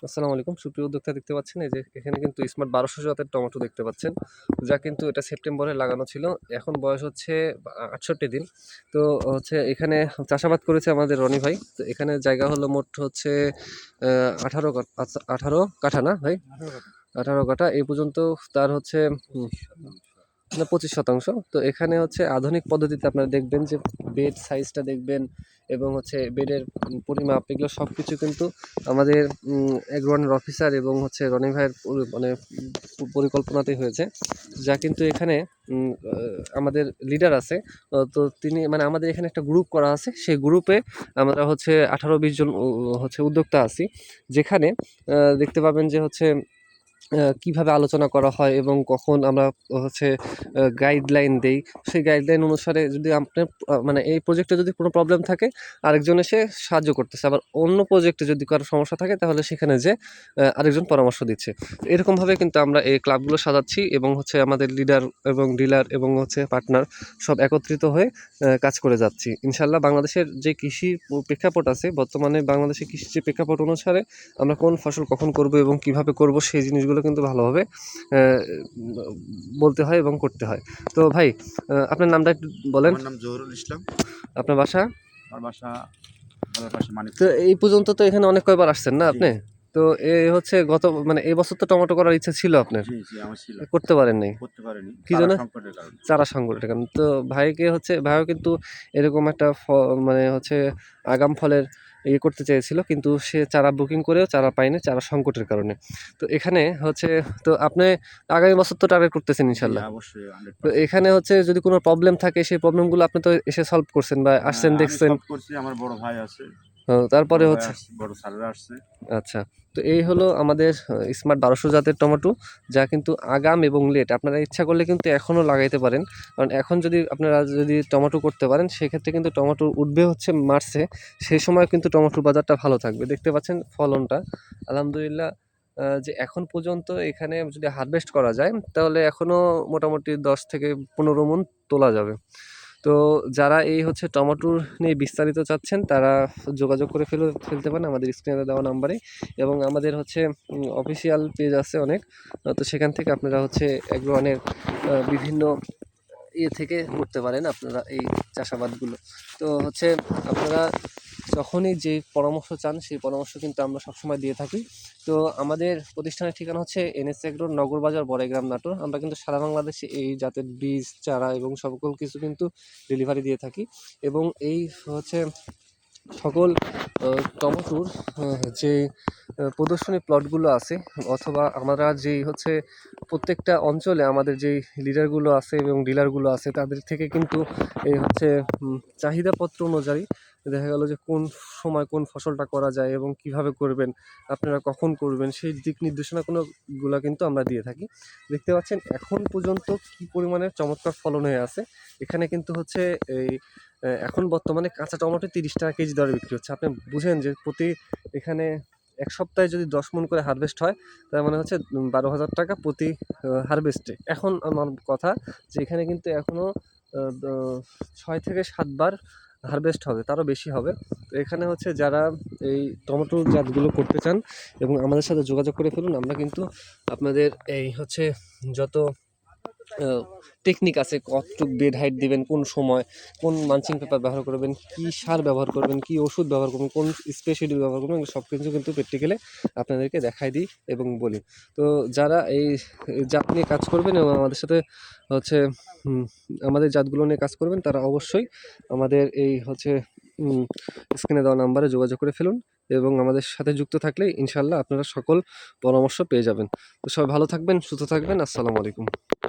আসসালামু আলাইকুম। সুপ্রিয় উদ্যোক্তা দেখতে পাচ্ছেন এই যে এখানে কিন্তু স্মার্ট ১২০০ জাতের টমেটো দেখতে পাচ্ছেন। যা কিন্তু এটা সেপ্টেম্বরে লাগানো ছিল। এখন বয়স হচ্ছে ৬৮ দিন। তো হচ্ছে এখানে চাষাবাদ করেছে আমাদের রনি ভাই। তো এখানে জায়গা হলো মোট হচ্ছে ১৮ আচ্ছা ১৮ কাঠা না ভাই? ১৮ কাঠা। এই পর্যন্ত তার হচ্ছে উম না ২৫%। তো এখানে হচ্ছে আধুনিক পদ্ধতিতে আপনারা দেখবেন যে বেড সাইজটা দেখবেন এবং হচ্ছে বেডের পরিমাপ এগুলো সবকিছু কিন্তু আমাদের এগ্রোয়ানের অফিসার এবং হচ্ছে রনি ভাইয়ের মানে পরিকল্পনাতেই হয়েছে। যা কিন্তু এখানে আমাদের লিডার আছে। তো তিনি মানে আমাদের এখানে একটা গ্রুপ করা আছে। সেই গ্রুপে আমরা হচ্ছে ১৮-২০ জন হচ্ছে উদ্যোক্তা আছি। যেখানে দেখতে পাবেন যে হচ্ছে কিভাবে আলোচনা করা হয় এবং কখন আমরা হচ্ছে গাইডলাইন দেই। সেই গাইডলাইন অনুসারে যদি আপনার মানে এই প্রজেক্টে যদি কোনো প্রবলেম থাকে আরেকজন এসে সাহায্য করতেছে। আবার অন্য প্রজেক্টে যদি কারো সমস্যা থাকে তাহলে সেখানে যেয়ে আরেকজন পরামর্শ দিচ্ছে। তো এরকমভাবে কিন্তু আমরা এই ক্লাবগুলো সাজাচ্ছি এবং হচ্ছে আমাদের লিডার এবং ডিলার এবং হচ্ছে পার্টনার সব একত্রিত হয়ে কাজ করে যাচ্ছি। ইনশাআল্লাহ বাংলাদেশের যে কৃষি প্রেক্ষাপট আছে বর্তমানে বাংলাদেশের কৃষির যে প্রেক্ষাপট অনুসারে আমরা কোন ফসল কখন করব এবং কিভাবে করব সেই জিনিসগুলো কিন্তু ভালোভাবে বলতে হয় এবং করতে হয়। তো ভাই আপনার নামটা একটু বলেন। আমার নাম জহুরুল ইসলাম। আপনার বাসা? আমার বাসা ঘরের পাশে তো মানিকপুর। এই পর্যন্ত তো এখানে অনেক কয়বার আসছেন না জি, আপনি? তো হচ্ছে মানে এই বছর তো টমেটো করার ইচ্ছা ছিল আপনার। জি, আমার ছিল। করতে পারেন নাই। করতে পারিনি কি চারা জন্য? সংকটের কারণে। চারা সংকটের কারণে। তো ভাইকে হচ্ছে ভাইও কিন্তু এরকম একটা মানে হচ্ছে আগাম ফলের করতে চেয়েছিল। কিন্তু সে চারা বুকিং করেও চারা পায়নি চারা সংকটের কারণে। তো এখানে হচ্ছে তো আপনি আগামী বছর তো টার্গেট করতেছেন জি, ইনশাআল্লাহ। অবশ্যই তো 100%। এখানে হচ্ছে যদি কোনো প্রবলেম থাকে সেই প্রবলেমগুলো আপনি তো এসে সলভ করছেন বা আসছেন আমি দেখছেন। সলভ করছি, আমার বড় ভাই আছে, তারপরে বড় ভাই হচ্ছে আসছে, বড় স্যাররা আসছে। আচ্ছা। তো এই হলো আমাদের স্মার্ট ১২০০ জাতের টমেটো, যা কিন্তু আগাম এবং লেট। আপনারা ইচ্ছা করলে কিন্তু এখনও লাগাইতে পারেন। কারণ এখন যদি আপনারা যদি টমেটো করতে পারেন, সেক্ষেত্রে কিন্তু টমেটো উঠবে হচ্ছে মার্চে। সেই সময় কিন্তু টমেটোর বাজারটা ভালো থাকবে। দেখতে পাচ্ছেন ফলনটা। আলহামদুলিল্লাহ যে এখন পর্যন্ত এখানে যদি হারভেস্ট করা যায়, তাহলে এখনও মোটামুটি ১০ থেকে ১৫ মণ তোলা যাবে। তো যারা এই হচ্ছে টমেটোর নিয়ে বিস্তারিত চাচ্ছেন তারা যোগাযোগ করে ফেলতে পারেন আমাদের স্ক্রিনে দেওয়া নাম্বারে এবং আমাদের হচ্ছে অফিসিয়াল পেজ আছে অনেক। তো সেখান থেকে আপনারা হচ্ছে এগ্রোয়ানের বিভিন্ন থেকে করতে পারেন আপনারা এই চাষাবাদগুলো। তো হচ্ছে আপনারা যখনই যে পরামর্শ চান সেই পরামর্শ কিন্তু আমরা সবসময় দিয়ে থাকি। তো আমাদের প্রতিষ্ঠানের ঠিকানা হচ্ছে এনএস এগ্রো নগরবাজার বড়াইগ্রাম নাটোর। আমরা কিন্তু সারা বাংলাদেশে এই জাতের বীজ, চারা এবং সকল কিছু কিন্তু ডেলিভারি দিয়ে থাকি এবং এই হচ্ছে সকল টমেটোর যে প্রদর্শনী প্লটগুলো আছে অথবা আমরা যেই হচ্ছে প্রত্যেকটা অঞ্চলে আমাদের যেই লিডারগুলো আছে এবং ডিলারগুলো আছে তাদের থেকে কিন্তু এই হচ্ছে চাহিদাপত্র অনুযায়ী দেখা গেল যে কোন সময় কোন ফসলটা করা যায় এবং কিভাবে করবেন, আপনারা কখন করবেন সেই দিক নির্দেশনাগুলো কিন্তু আমরা দিয়ে থাকি। দেখতে পাচ্ছেন এখন পর্যন্ত কি পরিমাণে চমৎকার ফলন হয়ে আছে। এখানে কিন্তু হচ্ছে এই এখন বর্তমানে কাঁচা টমেটো ৩০ টাকা কেজি দরে বিক্রি হচ্ছে। আপনি বুঝেন যে প্রতি এখানে ১ সপ্তাহে যদি ১০ মণ করে হারভেস্ট হয় তার মানে হচ্ছে ১২,০০০ টাকা প্রতি হারভেস্টে। এখন আমার কথা যে এখানে কিন্তু এখনও আ দ ৬ থেকে ৭ বার হারভেস্ট হবে, তারও বেশি হবে। তো এখানে হচ্ছে যারা এই টমেটোর জাতগুলো করতে চান এবং আমাদের সাথে যোগাযোগ করে ফেলুন। আমরা কিন্তু আপনাদের এই হচ্ছে যত টেকনিক আছে, কতটুক বেড হাইট দিবেন, কোন সময়, কোন মালচিং পেপার ব্যবহার করবেন, কী সার ব্যবহার করবেন, কী ওষুধ ব্যবহার করবেন, কোন স্প্রে শিডিউল ব্যবহার করবেন, সব কিছু কিন্তু প্র্যাকটিক্যালি আপনাদেরকে দেখাই দিই এবং বলি। তো যারা এই জাত নিয়ে কাজ করবেন এবং আমাদের সাথে হচ্ছে আমাদের জাতগুলো নিয়ে কাজ করবেন তারা অবশ্যই আমাদের এই হচ্ছে স্ক্রিনে দেওয়া নাম্বারে যোগাযোগ করে ফেলুন এবং আমাদের সাথে যুক্ত থাকলে ইনশাআল্লাহ আপনারা সকল পরামর্শ পেয়ে যাবেন। তো সবাই ভালো থাকবেন, সুস্থ থাকবেন। আসসালামু আলাইকুম।